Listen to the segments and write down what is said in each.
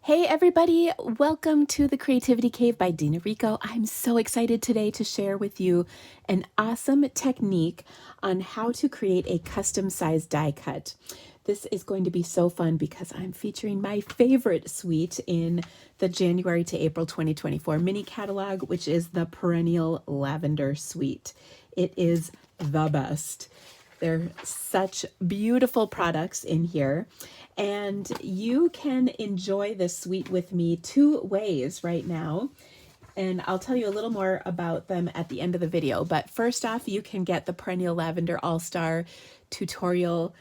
Hey everybody, welcome to the Creativity Cave by Dina Rico. I'm so excited today to share with you an awesome technique on how to create a custom size die cut. This is going to be so fun because I'm featuring my favorite suite in the January to April 2024 mini catalog, which is the Perennial Lavender suite. It is the best. They're such beautiful products in here. And you can enjoy this suite with me two ways right now. And I'll tell you a little more about them at the end of the video. But first off, you can get the Perennial Lavender All-Star Tutorial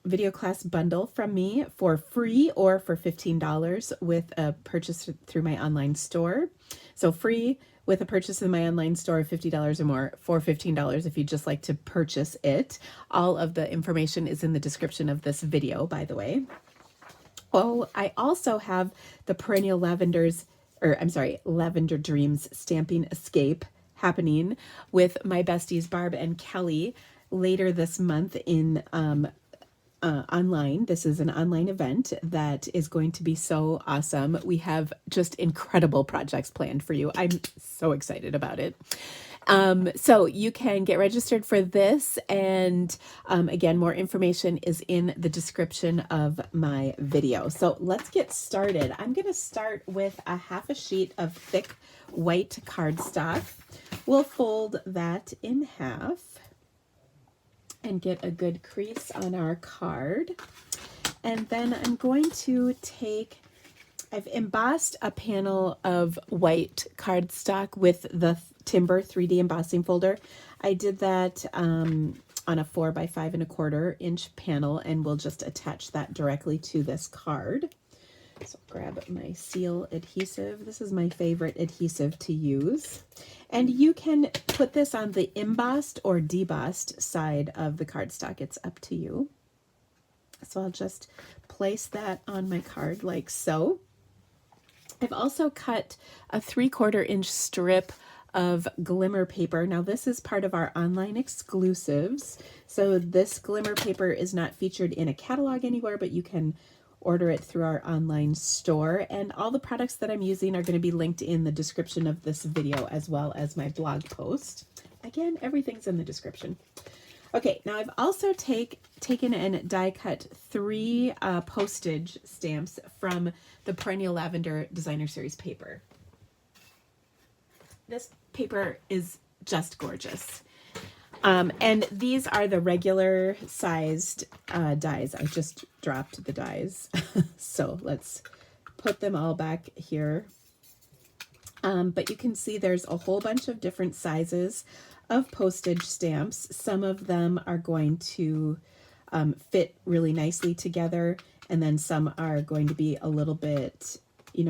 video class bundle from me for free or for $15 with a purchase through my online store. So free with a purchase in my online store of $50 or more for $15 if you'd just like to purchase it. All of the information is in the description of this video, by the way. Oh, I also have the Perennial Lavender Dreams Stamping Escape happening with my besties Barb and Kelly later this month in online. This is an online event that is going to be so awesome. We have just incredible projects planned for you. I'm so excited about it. So you can get registered for this. And again, more information is in the description of my video. So let's get started. I'm going to start with a half a sheet of thick white cardstock. We'll fold that in half and get a good crease on our card. And then I'm going to I've embossed a panel of white cardstock with the Timber 3D embossing folder. I did that on a 4 by 5 1/4 inch panel, and we'll just attach that directly to this card. So grab my seal adhesive. This is my favorite adhesive to use. And you can put this on the embossed or debossed side of the cardstock. It's up to you. So I'll just place that on my card like so. I've also cut a 3/4 inch strip of glimmer paper. Now this is part of our online exclusives. So this glimmer paper is not featured in a catalog anywhere, but you can order it through our online store, and all the products that I'm using are going to be linked in the description of this video as well as my blog post. Again, everything's in the description. Okay, now I've also taken and die cut 3 postage stamps from the Perennial Lavender Designer Series paper. This paper is just gorgeous. And these are the regular sized dies. I just dropped the dies. So let's put them all back here. But you can see there's a whole bunch of different sizes of postage stamps. Some of them are going to fit really nicely together. And then some are going to be a little bit,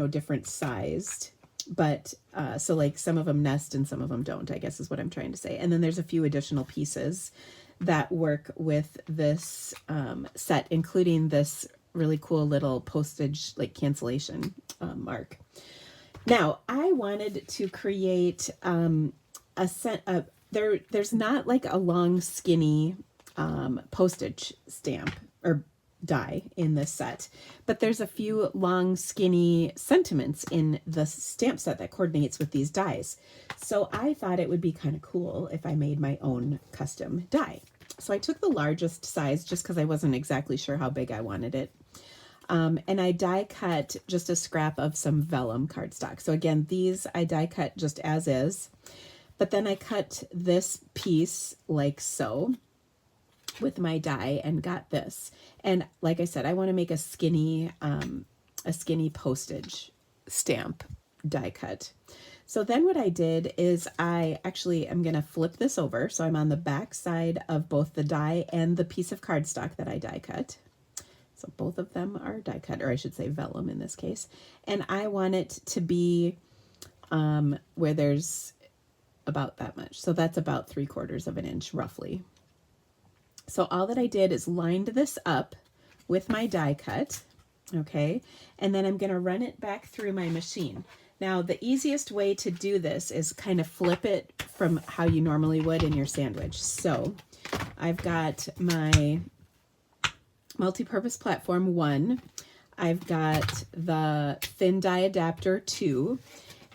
different sized. But so like some of them nest and some of them don't, I guess is what I'm trying to say. And then there's a few additional pieces that work with this set, including this really cool little postage like cancellation mark. Now I wanted to create there's not like a long skinny postage stamp or die in this set, but there's a few long skinny sentiments in the stamp set that coordinates with these dies. So I thought it would be kind of cool if I made my own custom die. So I took the largest size just because I wasn't exactly sure how big I wanted it. And I die cut just a scrap of some vellum cardstock. So again, these I die cut just as is, but then I cut this piece like so with my die and got this. And like I said, I want to make a skinny postage stamp die cut. So then what I did is I'm going to flip this over. So I'm on the back side of both the die and the piece of cardstock that I die cut. So both of them are die cut, or I should say vellum in this case. And I want it to be where there's about that much. So that's about 3/4 of an inch roughly. So all that I did is lined this up with my die cut, okay? And then I'm gonna run it back through my machine. Now, the easiest way to do this is kind of flip it from how you normally would in your sandwich. So I've got my multi-purpose platform 1. I've got the thin die adapter too.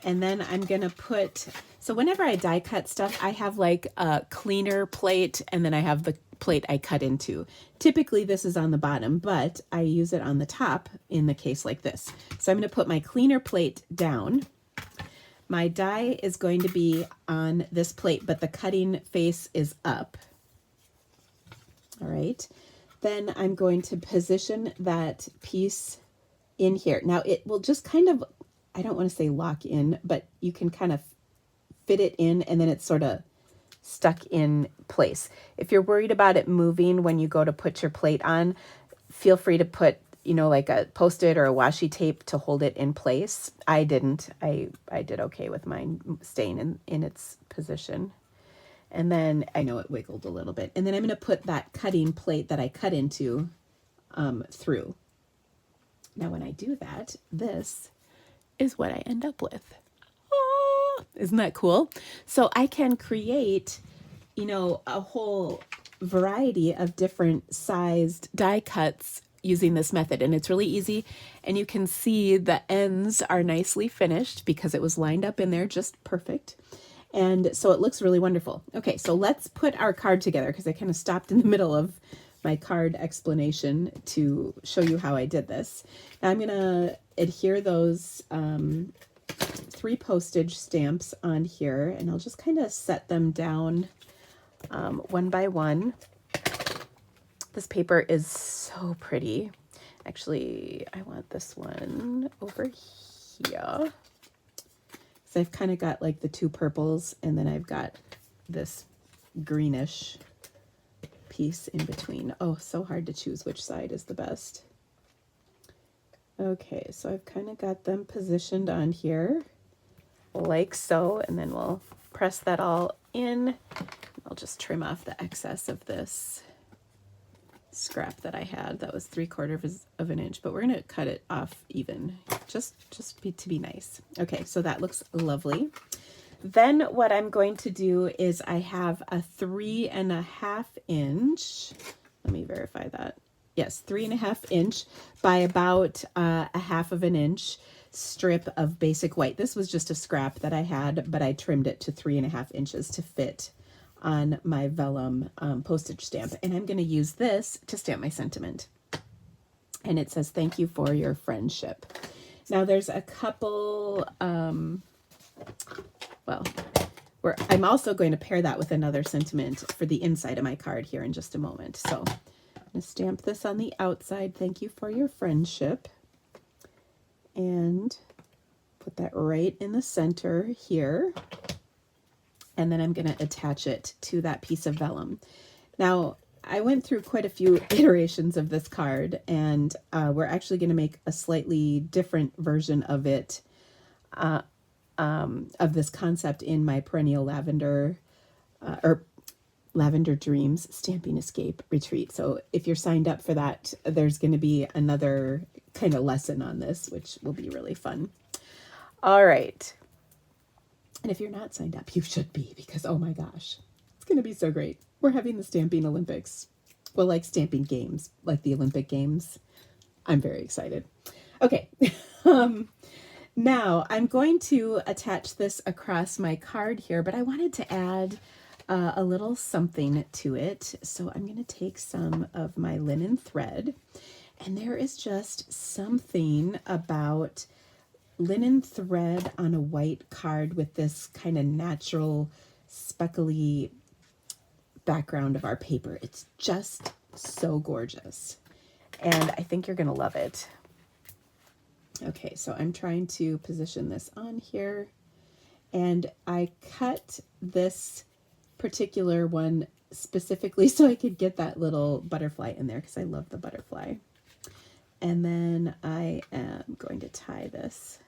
And then I'm going to put, so whenever I die cut stuff, I have like a cleaner plate and then I have the plate I cut into. Typically this is on the bottom, but I use it on the top in the case like this. So I'm going to put my cleaner plate down. My die is going to be on this plate, but the cutting face is up. All right. Then I'm going to position that piece in here. Now it will just kind of, I don't want to say lock in, but you can kind of fit it in and then it's sort of stuck in place. If you're worried about it moving when you go to put your plate on, feel free to put, you know, like a Post-it or a washi tape to hold it in place. I didn't. I did okay with mine staying in its position. And then I know it wiggled a little bit. And then I'm going to put that cutting plate that I cut into through. Now when I do that, this is what I end up with. Oh, isn't that cool? So I can create, you know, a whole variety of different sized die cuts using this method, and it's really easy. And you can see the ends are nicely finished because it was lined up in there just perfect. And so it looks really wonderful. Okay, so let's put our card together because I kind of stopped in the middle of my card explanation to show you how I did this. Now I'm going to adhere those 3 postage stamps on here, and I'll just kind of set them down one by one. This paper is so pretty. Actually, I want this one over here. So I've kind of got like the 2 purples, and then I've got this greenish piece in between. Oh, so hard to choose which side is the best. Okay, so I've kind of got them positioned on here like so, and then we'll press that all in. I'll just trim off the excess of this scrap that I had. That was 3/4 of an inch, but we're going to cut it off even, just to be nice. Okay, so that looks lovely. Then what I'm going to do is I have a 3.5 inch, let me verify that. Yes, 3.5 inch by about a 1/2 inch strip of basic white. This was just a scrap that I had, but I trimmed it to 3.5 inches to fit on my vellum postage stamp. And I'm going to use this to stamp my sentiment. And it says, "Thank you for your friendship." Now there's a couple, I'm also going to pair that with another sentiment for the inside of my card here in just a moment. So I'm going to stamp this on the outside. "Thank you for your friendship." And put that right in the center here. And then I'm going to attach it to that piece of vellum. Now, I went through quite a few iterations of this card, and we're actually going to make a slightly different version of it, of this concept in my Perennial Lavender, or Lavender Dreams Stamping Escape Retreat. So if you're signed up for that, there's going to be another kind of lesson on this, which will be really fun. All right. And if you're not signed up, you should be, because oh my gosh, it's going to be so great. We're having the Stamping Olympics. Well, like stamping games, like the Olympic Games. I'm very excited. Okay. Now I'm going to attach this across my card here, but I wanted to add a little something to it. So I'm going to take some of my linen thread, and there is just something about linen thread on a white card with this kind of natural speckly background of our paper. It's just so gorgeous, and I think you're going to love it. Okay, so I'm trying to position this on here, and I cut this particular one specifically so I could get that little butterfly in there because I love the butterfly. And then I am going to tie this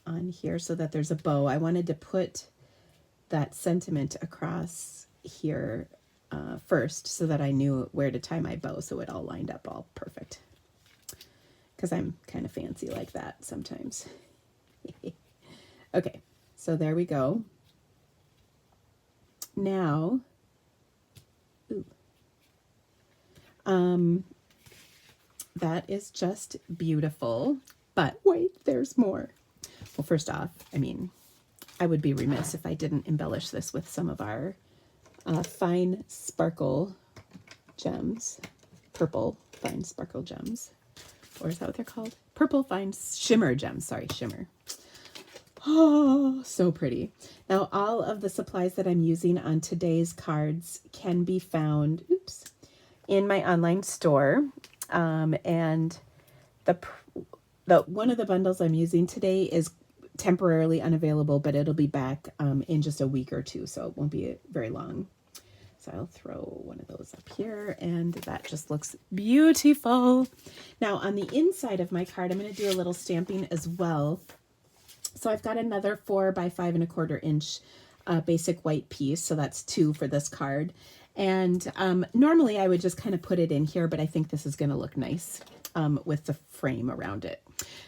on here so that there's a bow. I wanted to put that sentiment across here first so that I knew where to tie my bow, so it all lined up all perfect, because I'm kind of fancy like that sometimes. Okay, so there we go. Now, that is just beautiful. But wait, there's more. Well, first off, I mean, I would be remiss if I didn't embellish this with some of our fine sparkle gems, purple fine sparkle gems. Or is that what they're called? Purple fine shimmer gems. Sorry, shimmer. Oh, so pretty. Now, all of the supplies that I'm using on today's cards can be found, in my online store. And the one of the bundles I'm using today is temporarily unavailable, but it'll be back in just a week or two, so it won't be very long. So I'll throw one of those up here, and that just looks beautiful. Now, on the inside of my card, I'm going to do a little stamping as well. So I've got another 4 by 5 1/4 inch basic white piece. So that's 2 for this card. And normally I would just kind of put it in here, but I think this is going to look nice with the frame around it.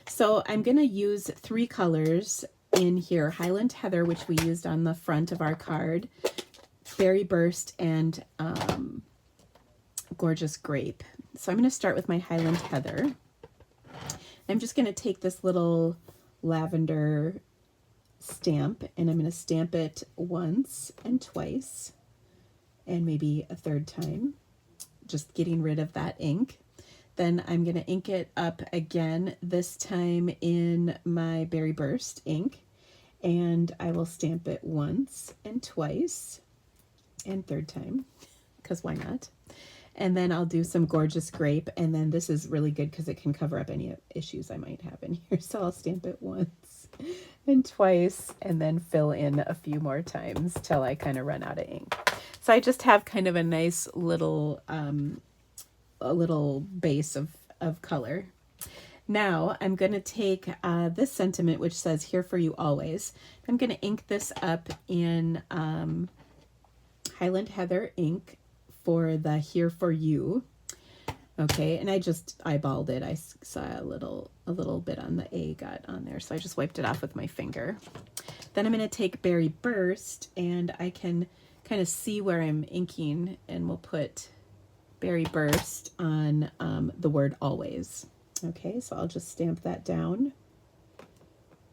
So I'm going to use 3 colors in here: Highland Heather, which we used on the front of our card, Berry Burst, and Gorgeous Grape. So I'm going to start with my Highland Heather. I'm just going to take this little lavender stamp, and I'm going to stamp it once and twice and maybe a third time, just getting rid of that ink. Then I'm going to ink it up again, this time in my Berry Burst ink, and I will stamp it once and twice and third time, because why not? And then I'll do some Gorgeous Grape, and then this is really good because it can cover up any issues I might have in here. So I'll stamp it once and twice, and then fill in a few more times till I kind of run out of ink. So I just have kind of a nice little a little base of color. Now I'm going to take this sentiment, which says "Here for you always." I'm going to ink this up in Highland Heather ink for the "Here for you." Okay, and I just eyeballed it. I saw a little bit on the A got on there, so I just wiped it off with my finger. Then I'm going to take Berry Burst, and I can kind of see where I'm inking, and we'll put Berry Burst on the word always. Okay, so I'll just stamp that down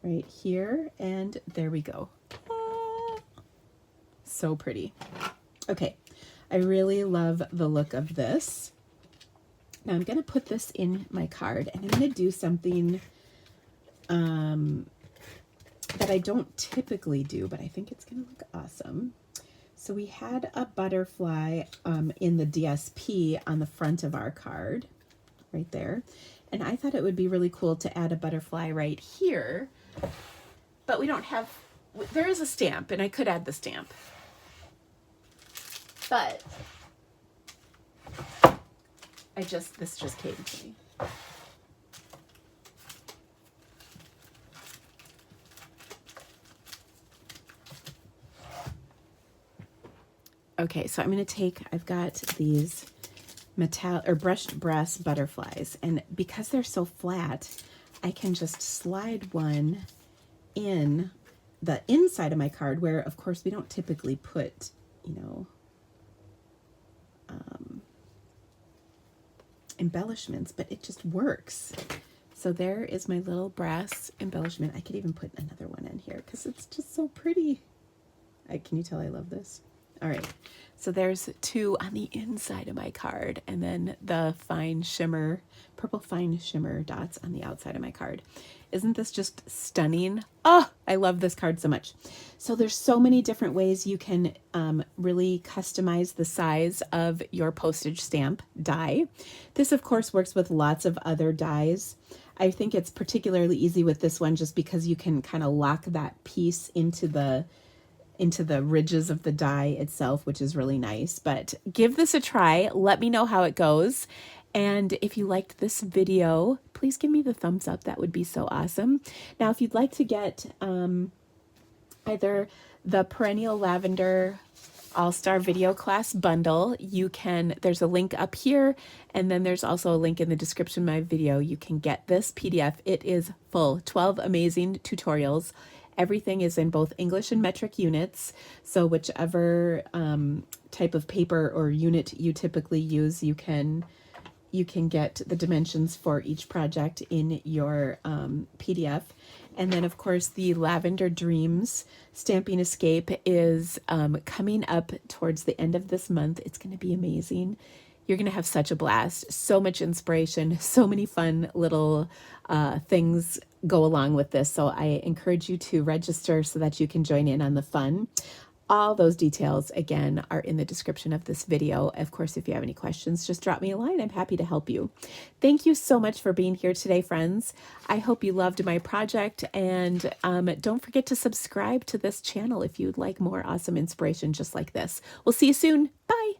right here, and there we go. So pretty. Okay, I really love the look of this. Now I'm going to put this in my card, and I'm going to do something that I don't typically do, but I think it's going to look awesome. So we had a butterfly in the DSP on the front of our card, right there. And I thought it would be really cool to add a butterfly right here, but we don't have, there is a stamp, and I could add the stamp. But this just came to me. Okay, so I'm going to take, I've got these brushed brass butterflies, and because they're so flat, I can just slide one in the inside of my card, where of course we don't typically put, embellishments, but it just works. So there is my little brass embellishment. I could even put another one in here because it's just so pretty. Can you tell I love this? All right, so there's 2 on the inside of my card, and then the fine shimmer, purple fine shimmer dots on the outside of my card. Isn't this just stunning? Oh, I love this card so much. So there's so many different ways you can really customize the size of your postage stamp die. This, of course, works with lots of other dies. I think it's particularly easy with this one just because you can kind of lock that piece into the ridges of the die itself, which is really nice. But give this a try. Let me know how it goes. And if you liked this video, please give me the thumbs up. That would be so awesome. Now, if you'd like to get either the Perennial Lavender All-Star Video Class Bundle, you can, there's a link up here, and then there's also a link in the description of my video. You can get this PDF. It is full, 12 amazing tutorials. Everything is in both English and metric units, so whichever type of paper or unit you typically use, you can you can get the dimensions for each project in your PDF. And then, of course, the Lavender Dreams Stamping Escape is coming up towards the end of this month. It's going to be amazing. You're going to have such a blast. So much inspiration, so many fun little things go along with this. So I encourage you to register so that you can join in on the fun. All those details, again, are in the description of this video. Of course, if you have any questions, just drop me a line. I'm happy to help you. Thank you so much for being here today, friends. I hope you loved my project, and don't forget to subscribe to this channel if you'd like more awesome inspiration just like this. We'll see you soon. Bye.